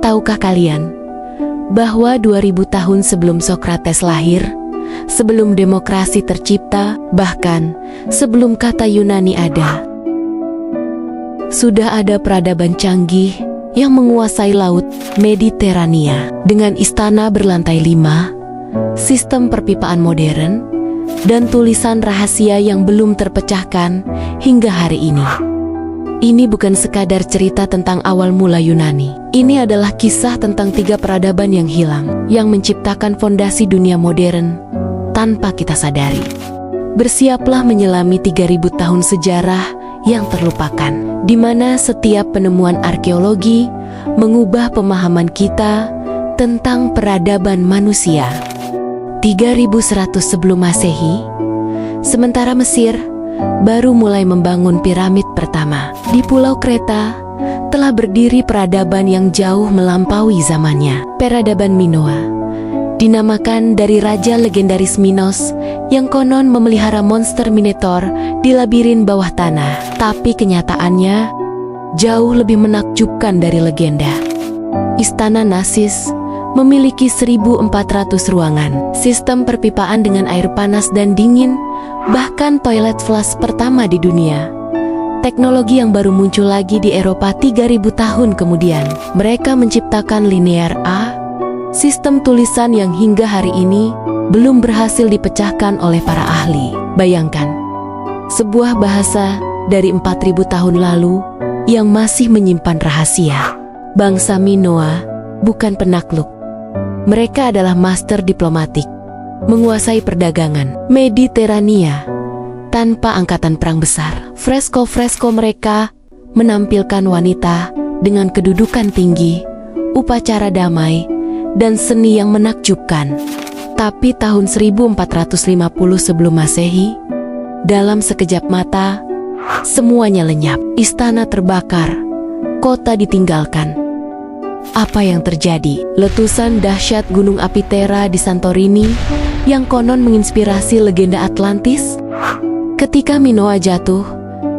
tahukah kalian bahwa 2000 tahun sebelum Sokrates lahir, sebelum demokrasi tercipta, bahkan sebelum kata Yunani ada, sudah ada peradaban canggih yang menguasai laut Mediterania dengan istana berlantai 5, sistem perpipaan modern, dan tulisan rahasia yang belum terpecahkan hingga hari ini. Ini bukan sekadar cerita tentang awal mula Yunani. Ini adalah kisah tentang 3 peradaban yang hilang, yang menciptakan fondasi dunia modern tanpa kita sadari. Bersiaplah menyelami 3000 tahun sejarah yang terlupakan, di mana setiap penemuan arkeologi mengubah pemahaman kita tentang peradaban manusia. 3100 sebelum Masehi, sementara Mesir baru mulai membangun piramid pertama. Di Pulau Kreta telah berdiri peradaban yang jauh melampaui zamannya. Peradaban Minoa, dinamakan dari raja legendaris Minos yang konon memelihara monster Minotaur di labirin bawah tanah. Tapi kenyataannya jauh lebih menakjubkan dari legenda. Istana Nasis memiliki 1400 ruangan, sistem perpipaan dengan air panas dan dingin, bahkan toilet flush pertama di dunia. Teknologi yang baru muncul lagi di Eropa 3000 tahun kemudian. Mereka menciptakan linear A, sistem tulisan yang hingga hari ini belum berhasil dipecahkan oleh para ahli. Bayangkan, sebuah bahasa dari 4000 tahun lalu yang masih menyimpan rahasia. Bangsa Minoa bukan penakluk. Mereka adalah master diplomatik, menguasai perdagangan Mediterania tanpa angkatan perang besar. Fresko-fresko mereka menampilkan wanita dengan kedudukan tinggi, upacara damai, dan seni yang menakjubkan. Tapi tahun 1450 sebelum Masehi, dalam sekejap mata, semuanya lenyap. Istana terbakar, kota ditinggalkan. Apa yang terjadi? Letusan dahsyat gunung api Thera di Santorini yang konon menginspirasi legenda Atlantis. Ketika Minoa jatuh,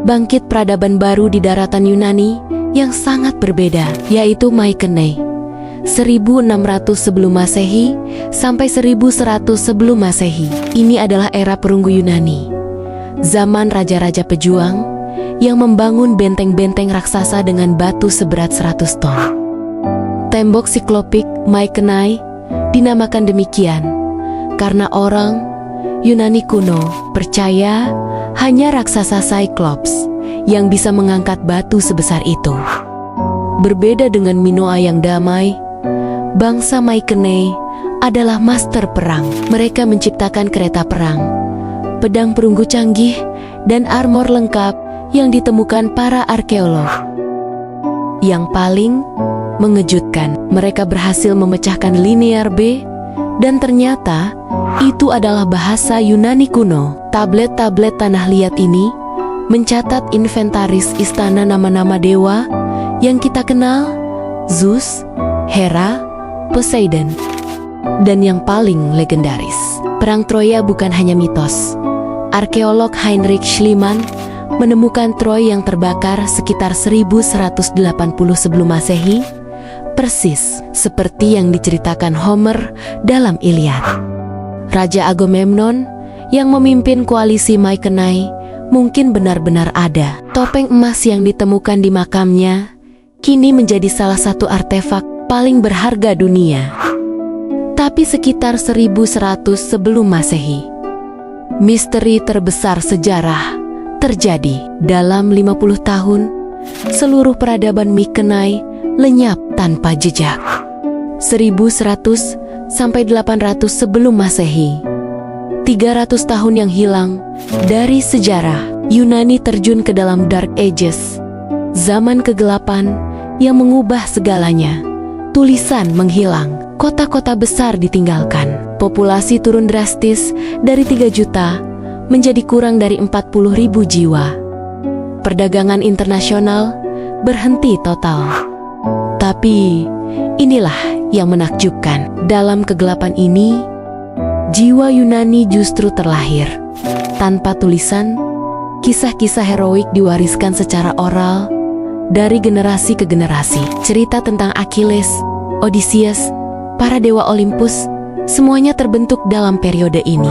bangkit peradaban baru di daratan Yunani yang sangat berbeda, yaitu Mycenae. 1600 sebelum Masehi sampai 1100 sebelum Masehi. Ini adalah era perunggu Yunani. Zaman raja-raja pejuang yang membangun benteng-benteng raksasa dengan batu seberat 100 ton. Tembok siklopik Mycenae dinamakan demikian karena orang Yunani kuno percaya hanya raksasa Cyclops yang bisa mengangkat batu sebesar itu. Berbeda dengan Minoa yang damai, bangsa Mycenae adalah master perang. Mereka menciptakan kereta perang, pedang perunggu canggih, dan armor lengkap yang ditemukan para arkeolog. Yang paling mengejutkan, mereka berhasil memecahkan linear B, dan ternyata itu adalah bahasa Yunani kuno. Tablet-tablet tanah liat ini mencatat inventaris istana nama-nama dewa yang kita kenal: Zeus, Hera, Poseidon, dan yang paling legendaris, Perang Troya bukan hanya mitos. Arkeolog Heinrich Schliemann menemukan Troy yang terbakar sekitar 1180 sebelum Masehi, persis seperti yang diceritakan Homer dalam Iliad. Raja Agamemnon yang memimpin koalisi Mycenae mungkin benar-benar ada. Topeng emas yang ditemukan di makamnya kini menjadi salah satu artefak paling berharga dunia. Tapi sekitar 1100 sebelum Masehi, misteri terbesar sejarah terjadi. Dalam 50 tahun, seluruh peradaban Mycenae lenyap tanpa jejak. 1100 sampai 800 sebelum Masehi, 300 tahun yang hilang dari sejarah. Yunani terjun ke dalam Dark Ages, zaman kegelapan yang mengubah segalanya. Tulisan menghilang, kota-kota besar ditinggalkan, populasi turun drastis dari 3 juta menjadi kurang dari 40.000 jiwa. Perdagangan internasional berhenti total. Tapi inilah yang menakjubkan. Dalam kegelapan ini, jiwa Yunani justru terlahir. Tanpa tulisan, kisah-kisah heroik diwariskan secara oral dari generasi ke generasi. Cerita tentang Achilles, Odysseus, para dewa Olympus, semuanya terbentuk dalam periode ini.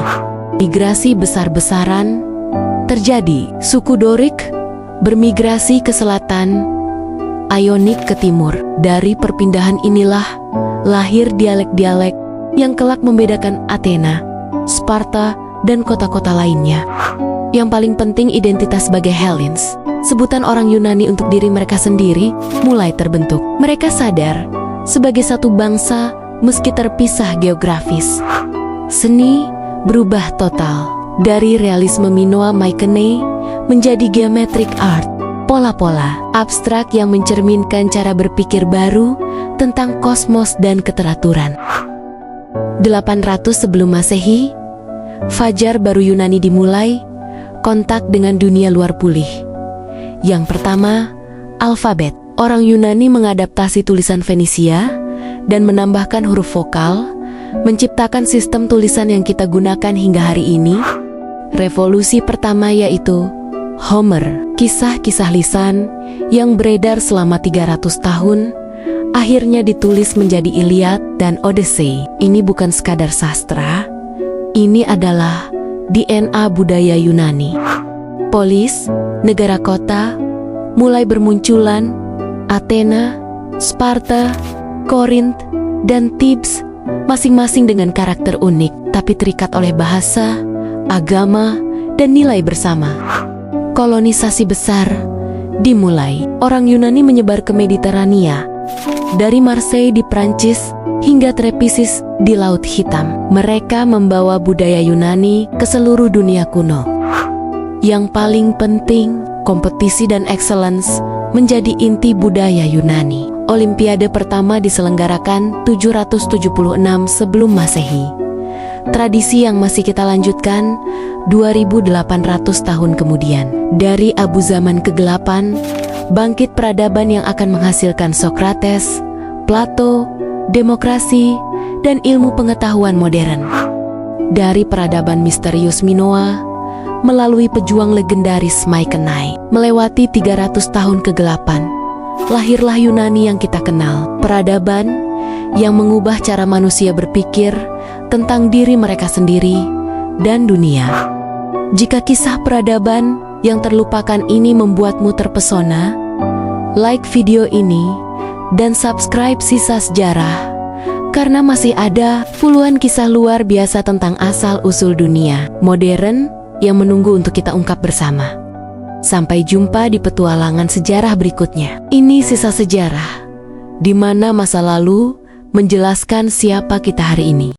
Migrasi besar-besaran terjadi. Suku Dorik bermigrasi ke selatan, Ionik ke timur. Dari perpindahan inilah lahir dialek-dialek yang kelak membedakan Athena, Sparta, dan kota-kota lainnya. Yang paling penting, identitas sebagai Hellenes, sebutan orang Yunani untuk diri mereka sendiri, mulai terbentuk. Mereka sadar sebagai satu bangsa meski terpisah geografis. Seni berubah total dari realisme Minoa Mycenae menjadi geometric art, pola-pola abstrak yang mencerminkan cara berpikir baru tentang kosmos dan keteraturan. 800 sebelum Masehi, fajar baru Yunani dimulai, kontak dengan dunia luar pulih. Yang pertama, alfabet. Orang Yunani mengadaptasi tulisan Fenisia dan menambahkan huruf vokal, menciptakan sistem tulisan yang kita gunakan hingga hari ini. Revolusi pertama yaitu Homer, kisah-kisah lisan yang beredar selama 300 tahun, akhirnya ditulis menjadi Iliad dan Odyssey. Ini bukan sekadar sastra, ini adalah DNA budaya Yunani. Polis, negara kota, mulai bermunculan. Athena, Sparta, Korinth, dan Thebes, masing-masing dengan karakter unik, tapi terikat oleh bahasa, agama, dan nilai bersama. Kolonisasi besar dimulai. Orang Yunani menyebar ke Mediterania, dari Marseille di Prancis hingga Trepisis di Laut Hitam. Mereka membawa budaya Yunani ke seluruh dunia kuno. Yang paling penting, kompetisi dan excellence menjadi inti budaya Yunani. Olimpiade pertama diselenggarakan 776 sebelum Masehi. Tradisi yang masih kita lanjutkan 2800 tahun kemudian. Dari abu zaman kegelapan, bangkit peradaban yang akan menghasilkan Socrates, Plato, demokrasi, dan ilmu pengetahuan modern. Dari peradaban misterius Minoa, melalui pejuang legendaris Mycenae, melewati 300 tahun kegelapan, lahirlah Yunani yang kita kenal. Peradaban yang mengubah cara manusia berpikir tentang diri mereka sendiri dan dunia. Jika kisah peradaban yang terlupakan ini membuatmu terpesona, like video ini dan subscribe Sisa Sejarah, karena masih ada puluhan kisah luar biasa tentang asal-usul dunia modern yang menunggu untuk kita ungkap bersama. Sampai jumpa di petualangan sejarah berikutnya. Ini Sisa Sejarah, di mana masa lalu menjelaskan siapa kita hari ini.